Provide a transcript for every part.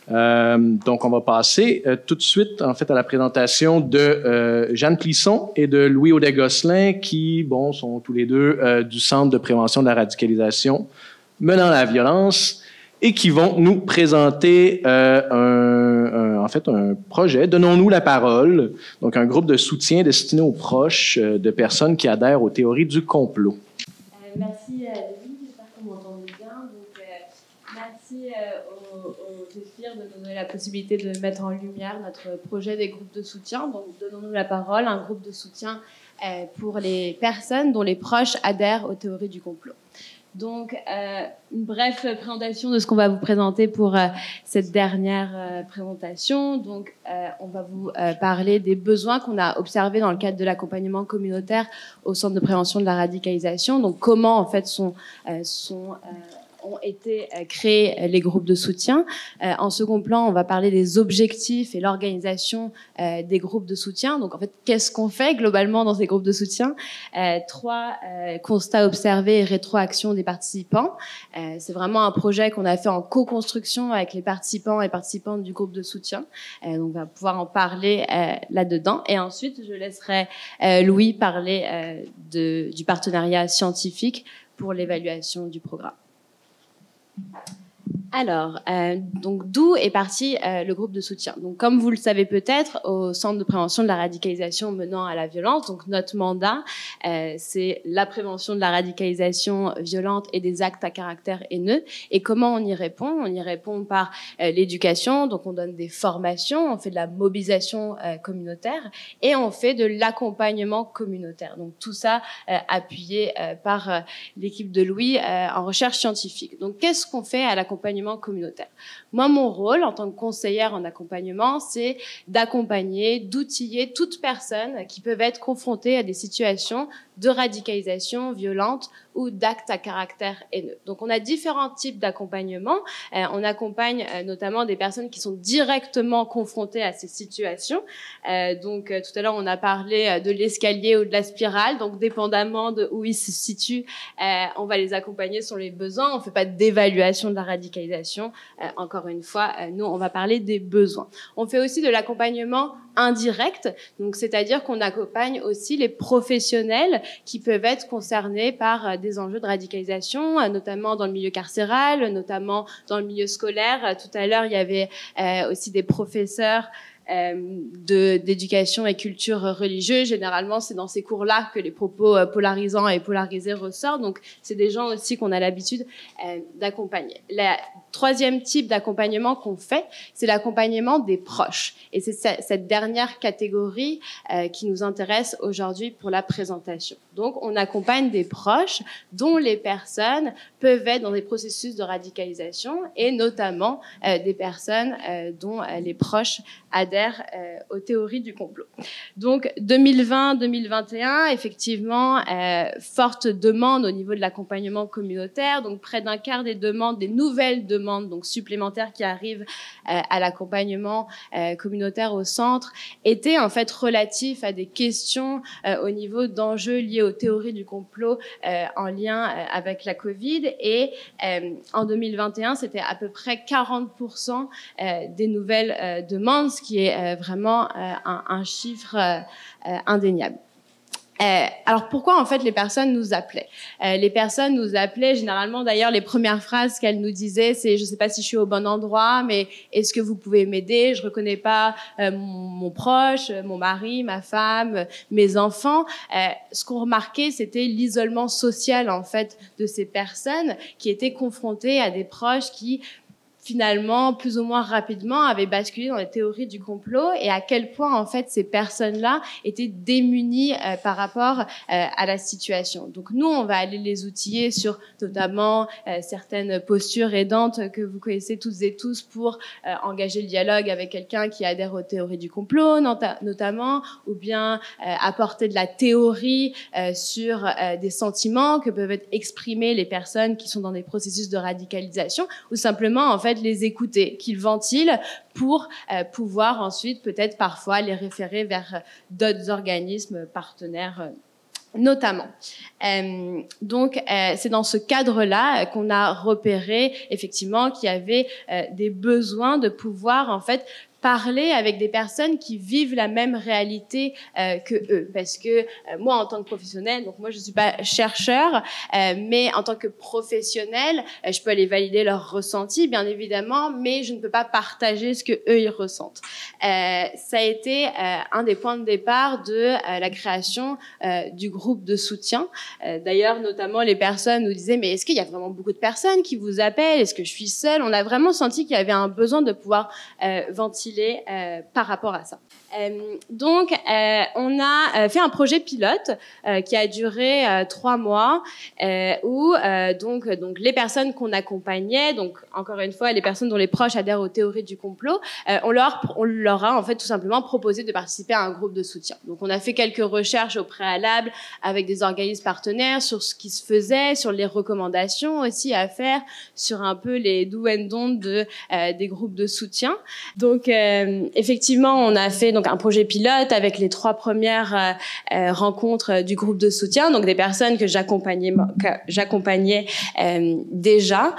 Donc, on va passer tout de suite, en fait, à la présentation de Jeanne Plisson et de Louis Audet-Gosselin, qui, bon, sont tous les deux du Centre de prévention de la radicalisation menant à la violence et qui vont nous présenter en fait, un projet, Donnons-nous la parole, donc un groupe de soutien destiné aux proches de personnes qui adhèrent aux théories du complot. Merci Louis, j'espère que vous m'entendez bien. Donc, merci au Zéphyr de nous donner la possibilité de mettre en lumière notre projet des groupes de soutien. Donc, Donnons-nous la parole, un groupe de soutien pour les personnes dont les proches adhèrent aux théories du complot. Donc, une brève présentation de ce qu'on va vous présenter pour cette dernière présentation. Donc, on va vous parler des besoins qu'on a observés dans le cadre de l'accompagnement communautaire au Centre de prévention de la radicalisation. Donc, comment, en fait, ont été créés les groupes de soutien. En second plan, on va parler des objectifs et l'organisation des groupes de soutien. Donc, en fait, qu'est-ce qu'on fait globalement dans ces groupes de soutien? 3 constats observés et rétroaction des participants. C'est vraiment un projet qu'on a fait en co-construction avec les participants et participantes du groupe de soutien. Donc, on va pouvoir en parler là-dedans. Et ensuite, je laisserai Louis parler du partenariat scientifique pour l'évaluation du programme. Alors, donc d'où est parti le groupe de soutien? Donc, comme vous le savez peut-être, au Centre de prévention de la radicalisation menant à la violence, donc notre mandat, c'est la prévention de la radicalisation violente et des actes à caractère haineux. Et comment on y répond? On y répond par l'éducation, donc on donne des formations, on fait de la mobilisation communautaire et on fait de l'accompagnement communautaire. Donc tout ça appuyé par l'équipe de Louis en recherche scientifique. Donc qu'est-ce qu'on fait à l'accompagnement communautaire? Moi, mon rôle en tant que conseillère en accompagnement, c'est d'accompagner, d'outiller toute personne qui peuvent être confrontée à des situations de radicalisation violente ou d'actes à caractère haineux. Donc, on a différents types d'accompagnement. On accompagne notamment des personnes qui sont directement confrontées à ces situations. Donc, tout à l'heure, on a parlé de l'escalier ou de la spirale. Donc, dépendamment de où ils se situent, on va les accompagner sur les besoins. On ne fait pas d'évaluation de la radicalisation. Encore une fois, nous, on va parler des besoins. On fait aussi de l'accompagnement indirect. Donc, c'est-à-dire qu'on accompagne aussi les professionnels qui peuvent être concernés par des enjeux de radicalisation, notamment dans le milieu carcéral, notamment dans le milieu scolaire. Tout à l'heure, il y avait aussi des professeurs d'éducation et culture religieuse. Généralement, c'est dans ces cours-là que les propos polarisants et polarisés ressortent. Donc, c'est des gens aussi qu'on a l'habitude d'accompagner. Le troisième type d'accompagnement qu'on fait, c'est l'accompagnement des proches. Et c'est cette dernière catégorie qui nous intéresse aujourd'hui pour la présentation. Donc, on accompagne des proches dont les personnes peuvent être dans des processus de radicalisation et notamment des personnes dont les proches adhèrent aux théories du complot. Donc 2020-2021, effectivement, forte demande au niveau de l'accompagnement communautaire. Donc près d'un quart des demandes, des nouvelles demandes donc supplémentaires qui arrivent à l'accompagnement communautaire au centre étaient en fait relatifs à des questions au niveau d'enjeux liés aux théories du complot en lien avec la Covid. Et en 2021, c'était à peu près 40% des nouvelles demandes, ce qui est vraiment un chiffre indéniable. Alors pourquoi en fait les personnes nous appelaient? Les personnes nous appelaient généralement, d'ailleurs les premières phrases qu'elles nous disaient c'est je sais pas si je suis au bon endroit, mais est-ce que vous pouvez m'aider? Je reconnais pas mon proche, mon mari, ma femme, mes enfants. Ce qu'on remarquait, c'était l'isolement social en fait de ces personnes qui étaient confrontées à des proches qui finalement, plus ou moins rapidement, avaient basculé dans les théories du complot et à quel point, en fait, ces personnes-là étaient démunies par rapport à la situation. Donc, nous, on va aller les outiller sur notamment certaines postures aidantes que vous connaissez toutes et tous pour engager le dialogue avec quelqu'un qui adhère aux théories du complot, notamment, ou bien apporter de la théorie sur des sentiments que peuvent être exprimés les personnes qui sont dans des processus de radicalisation, ou simplement, en fait, les écouter, qu'ils ventilent pour pouvoir ensuite peut-être parfois les référer vers d'autres organismes partenaires notamment. Donc, c'est dans ce cadre-là qu'on a repéré effectivement qu'il y avait des besoins de pouvoir en fait parler avec des personnes qui vivent la même réalité que eux. Parce que moi, en tant que professionnelle, donc moi, je suis pas chercheur, mais en tant que professionnelle, je peux aller valider leurs ressentis, bien évidemment, mais je ne peux pas partager ce que eux ils ressentent. Ça a été un des points de départ de la création du groupe de soutien. D'ailleurs, notamment, les personnes nous disaient, mais est-ce qu'il y a vraiment beaucoup de personnes qui vous appellent? Est-ce que je suis seule? On a vraiment senti qu'il y avait un besoin de pouvoir ventiler par rapport à ça. Donc, on a fait un projet pilote qui a duré 3 mois, où donc les personnes qu'on accompagnait, donc encore une fois les personnes dont les proches adhèrent aux théories du complot, on leur a en fait tout simplement proposé de participer à un groupe de soutien. Donc, on a fait quelques recherches au préalable avec des organismes partenaires sur ce qui se faisait, sur les recommandations aussi à faire, sur un peu les do and don't des groupes de soutien. Donc effectivement, on a fait donc un projet pilote avec les 3 premières rencontres du groupe de soutien, donc des personnes que j'accompagnais déjà.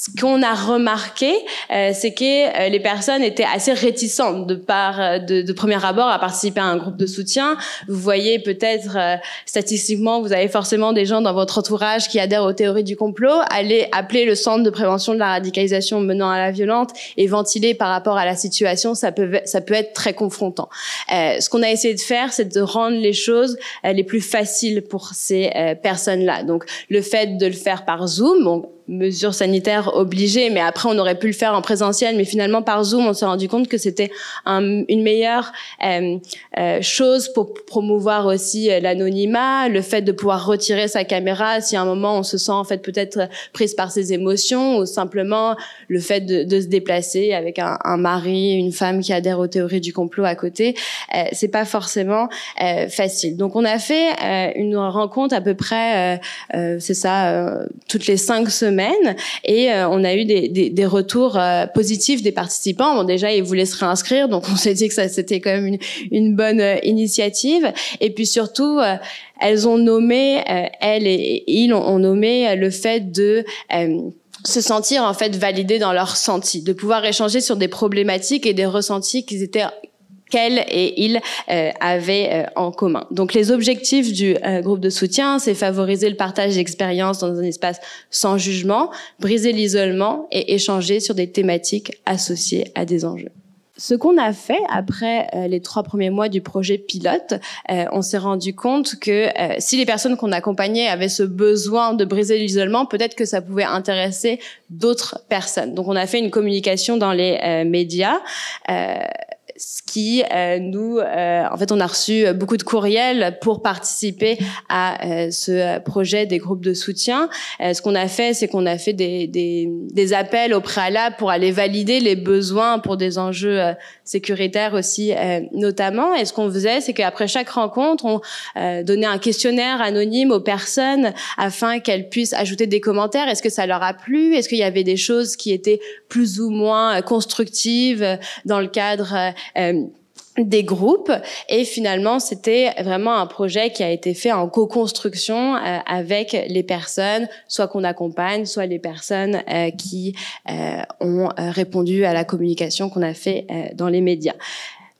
Ce qu'on a remarqué, c'est que les personnes étaient assez réticentes de premier abord à participer à un groupe de soutien. Vous voyez peut-être statistiquement, vous avez forcément des gens dans votre entourage qui adhèrent aux théories du complot. Allez appeler le centre de prévention de la radicalisation menant à la violence et ventiler par rapport à la situation, ça peut être très confrontant. Ce qu'on a essayé de faire, c'est de rendre les choses les plus faciles pour ces personnes-là. Donc le fait de le faire par Zoom, bon, mesures sanitaires obligées, mais après on aurait pu le faire en présentiel, mais finalement par Zoom on s'est rendu compte que c'était une meilleure chose pour promouvoir aussi l'anonymat, le fait de pouvoir retirer sa caméra si à un moment on se sent en fait peut-être prise par ses émotions, ou simplement le fait de se déplacer avec un mari, une femme qui adhère aux théories du complot à côté, c'est pas forcément facile. Donc on a fait une rencontre à peu près c'est ça toutes les 5 semaines, et on a eu des retours positifs des participants. Bon, déjà ils voulaient se réinscrire, donc on s'est dit que ça c'était quand même une bonne initiative. Et puis surtout elles ont nommé elles et ils ont nommé le fait de se sentir en fait validés dans leurs ressentis, de pouvoir échanger sur des problématiques et des ressentis qu'elles et ils avaient en commun. Donc les objectifs du groupe de soutien, c'est favoriser le partage d'expériences dans un espace sans jugement, briser l'isolement et échanger sur des thématiques associées à des enjeux. Ce qu'on a fait après les 3 premiers mois du projet pilote, on s'est rendu compte que si les personnes qu'on accompagnait avaient ce besoin de briser l'isolement, peut-être que ça pouvait intéresser d'autres personnes. Donc on a fait une communication dans les médias, ce qui en fait on a reçu beaucoup de courriels pour participer à ce projet des groupes de soutien. Ce qu'on a fait, c'est qu'on a fait des appels au préalable pour aller valider les besoins pour des enjeux sécuritaires aussi notamment. Et ce qu'on faisait, c'est qu'après chaque rencontre, on donnait un questionnaire anonyme aux personnes afin qu'elles puissent ajouter des commentaires. Est-ce que ça leur a plu? Est-ce qu'il y avait des choses qui étaient plus ou moins constructives dans le cadre des groupes? Et finalement, c'était vraiment un projet qui a été fait en co-construction avec les personnes, soit qu'on accompagne, soit les personnes qui ont répondu à la communication qu'on a fait dans les médias.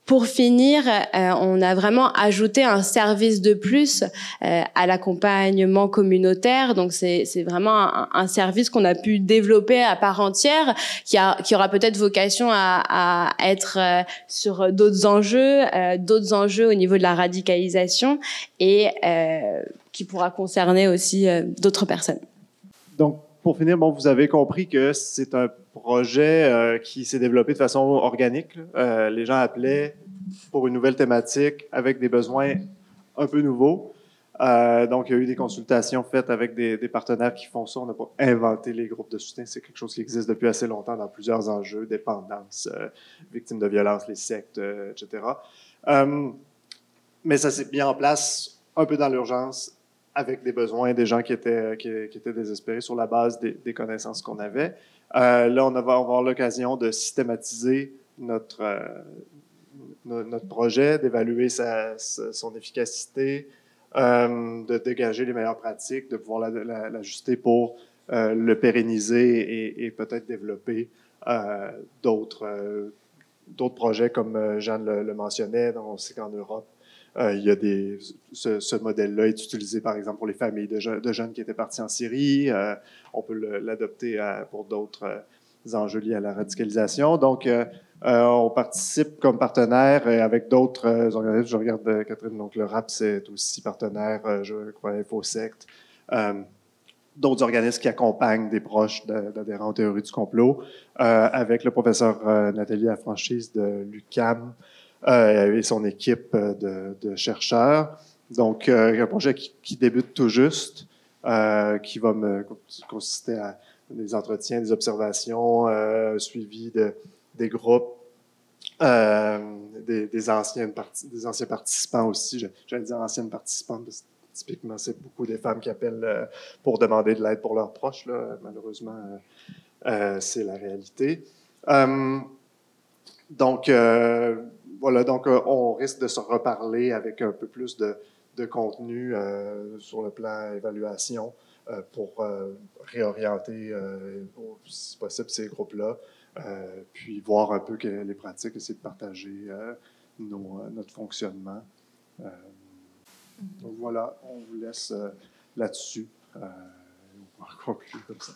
Pour finir, on a vraiment ajouté un service de plus à l'accompagnement communautaire. Donc c'est vraiment un service qu'on a pu développer à part entière, qui aura peut-être vocation à être sur d'autres enjeux au niveau de la radicalisation, et qui pourra concerner aussi d'autres personnes. Donc, pour finir, bon, vous avez compris que c'est un projet qui s'est développé de façon organique. Les gens appelaient pour une nouvelle thématique avec des besoins un peu nouveaux. Donc, il y a eu des consultations faites avec des partenaires qui font ça. On n'a pas inventé les groupes de soutien. C'est quelque chose qui existe depuis assez longtemps dans plusieurs enjeux, dépendance, victimes de violences, les sectes, etc. Mais ça s'est mis en place un peu dans l'urgence, avec des besoins des gens qui étaient désespérés sur la base des connaissances qu'on avait. Là, on va avoir l'occasion de systématiser notre projet, d'évaluer son efficacité, de dégager les meilleures pratiques, de pouvoir l'ajuster pour le pérenniser et peut-être développer d'autres projets comme Jeanne le mentionnait. Donc, on sait qu'en Europe, il y a ce modèle-là est utilisé, par exemple, pour les familles de jeunes qui étaient partis en Syrie. On peut l'adopter pour d'autres enjeux liés à la radicalisation. Donc, on participe comme partenaire avec d'autres organismes. Je regarde Catherine, donc le RAP, c'est aussi partenaire, je crois, InfoSect. D'autres organismes qui accompagnent des proches d'adhérents aux théories du complot, avec le professeur Nathalie Lafranchise de l'UQAM, et son équipe de chercheurs. Donc, un projet qui débute tout juste, qui va consister à des entretiens, des observations, suivi des groupes, des anciens participants aussi. J'allais dire anciennes participantes, parce que typiquement, c'est beaucoup des femmes qui appellent pour demander de l'aide pour leurs proches. Là. Malheureusement, c'est la réalité. Donc, voilà, donc on risque de se reparler avec un peu plus de contenu sur le plan évaluation pour réorienter, si possible, ces groupes-là, puis voir un peu les pratiques, essayer de partager notre fonctionnement. Donc voilà, on vous laisse là-dessus. On va conclure comme ça.